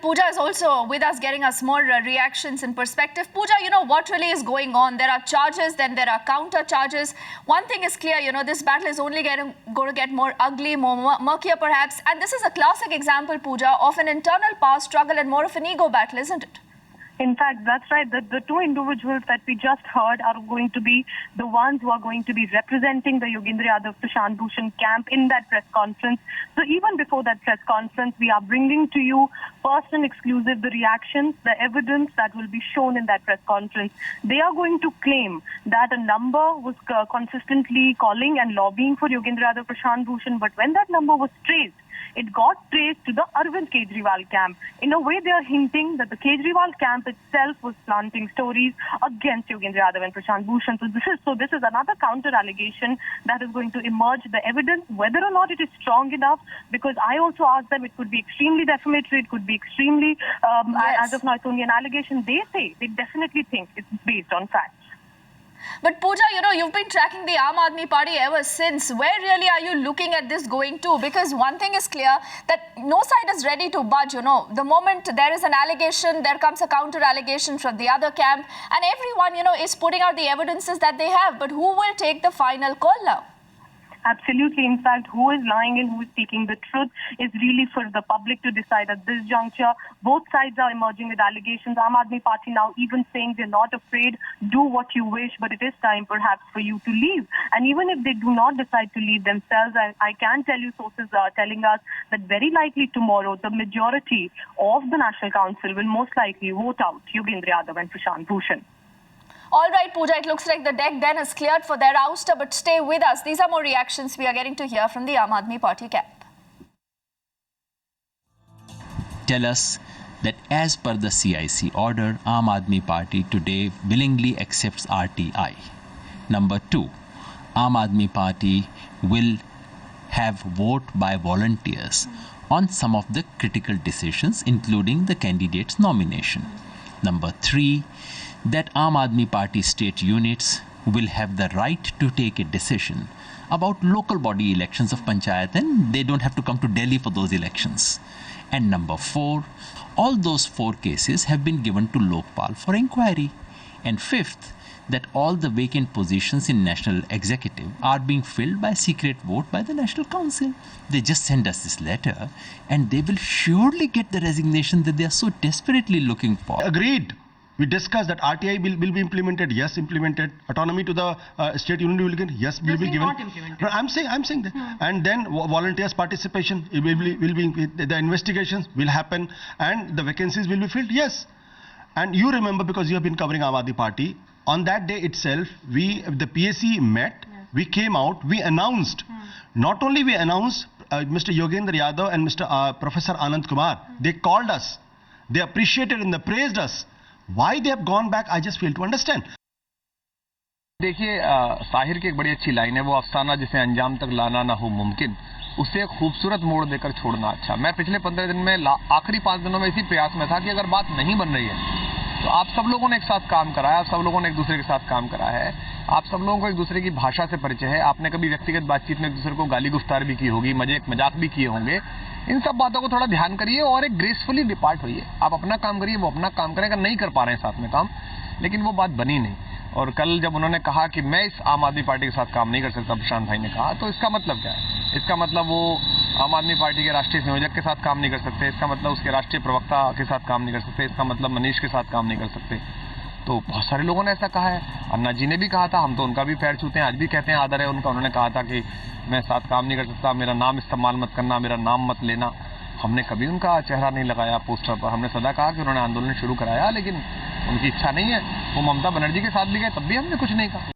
Pooja is also with us, getting us more reactions and perspective. Pooja, what really is going on? There are charges, then there are counter charges. One thing is clear, this battle is only going to get more ugly, more murkier perhaps. And this is a classic example, Pooja, of an internal power struggle and more of an ego battle, isn't it? In fact, that's right. The two individuals that we just heard are going to be the ones who are going to be representing the Yogendra Yadav Prashant Bhushan camp in that press conference. So even before that press conference, we are bringing to you person exclusive the reactions, the evidence that will be shown in that press conference. They are going to claim that a number was consistently calling and lobbying for Yogendra Yadav Prashant Bhushan, but when that number was traced, it got traced to the Arvind Kejriwal camp. In a way, they are hinting that the Kejriwal camp itself was planting stories against Yogendra Yadav and Prashant Bhushan. So this is another counter allegation that is going to emerge. The evidence, whether or not it is strong enough, because I also asked them, it could be extremely defamatory, it could be extremely, as of now, it's only an allegation. They say, they definitely think it's based on facts. But Pooja, you've been tracking the Aam Aadmi Party ever since. Where really are you looking at this going to? Because one thing is clear, that no side is ready to budge, The moment there is an allegation, there comes a counter allegation from the other camp. And everyone, is putting out the evidences that they have. But who will take the final call now? Absolutely. In fact, who is lying and who is speaking the truth is really for the public to decide at this juncture. Both sides are emerging with allegations. Aam Aadmi Party now even saying they're not afraid. Do what you wish, but it is time perhaps for you to leave. And even if they do not decide to leave themselves, I can tell you, sources are telling us that very likely tomorrow the majority of the National Council will most likely vote out Yogendra Yadav and Prashant Bhushan. All right, Pooja, it looks like the deck then is cleared for their ouster, but stay with us. These are more reactions we are getting to hear from the Aam Aadmi Party camp. Tell us that as per the CIC order, Aam Aadmi Party today willingly accepts RTI. Number 2, Aam Aadmi Party will have vote by volunteers on some of the critical decisions, including the candidate's nomination. Number 3, that Aam Aadmi Party state units will have the right to take a decision about local body elections of Panchayat, and they don't have to come to Delhi for those elections. And number 4, all those 4 cases have been given to Lokpal for inquiry. And 5th, that all the vacant positions in National Executive are being filled by secret vote by the National Council. They just send us this letter and they will surely get the resignation that they are so desperately looking for. Agreed. We discussed that RTI will be implemented. Yes, implemented. Autonomy to the state union will be given. Yes, will be given. Not implemented. No, I'm saying that. And then volunteers' participation will be the investigations will happen and the vacancies will be filled. Yes. And you remember, because you have been covering Aam Aadmi Party, on that day itself, the PAC met. Yes. We came out. We announced. Not only we announced Mr. Yogendra Yadav and Mr. Professor Anand Kumar. They called us. They appreciated and they praised us. Why they have gone back, I just fail to understand. देखिए, साहिर की एक बड़ी अच्छी line है, वो अफसाना जिसे अंजाम तक लाना ना हो मुमकिन, उसे एक खूबसूरत मोड़ देकर छोड़ना अच्छा। मैं पिछले 15 दिन में आखिरी 5 दिनों में इसी प्रयास में था कि अगर बात नहीं बन रही है तो आप सब लोगों ने एक साथ काम करा है, आप सब लोगों ने एक दूसरे के साथ काम करा है, आप सब लोगों को एक दूसरे की भाषा से परिचय है, आपने कभी व्यक्तिगत बातचीत में एक दूसरे को गाली गुफ्तार भी की होगी, मजाक भी किए होंगे। इन सब बातों को थोड़ा ध्यान करिए और एक ग्रेसफुली डिपार्ट होइए। आप अपना काम करिए, वो अपना काम करें। अगर नहीं कर पा रहे हैं साथ में काम, लेकिन वो बात बनी नहीं। और कल जब उन्होंने कहा कि मैं इस आम आदमी पार्टी के साथ काम नहीं कर सकता, प्रशांत भाई ने कहा, तो इसका मतलब क्या है? इसका मतलब वो आम आदमी पार्टी के राष्ट्रीय संयोजक के साथ काम नहीं कर सकते, इसका मतलब उसके राष्ट्रीय प्रवक्ता के साथ काम नहीं कर सकते, इसका मतलब मनीष के साथ काम नहीं कर सकते। तो बहुत सारे लोगों ने ऐसा कहा है। अन्ना जी ने भी कहा था, हम तो उनका भी पैर छूते हैं, आज भी कहते हैं, आदर है उनका। उन्होंने कहा था कि मैं साथ काम नहीं कर सकता, मेरा नाम इस्तेमाल मत करना, मेरा नाम मत लेना। हमने कभी उनका चेहरा नहीं लगाया पोस्टर पर। हमने सदा कहा कि उन्होंने आंदोलन शुरू कराया, लेकिन उनकी इच्छा नहीं है। वो ममता बनर्जी के साथ भी गए, तब भी हमने कुछ नहीं कहा।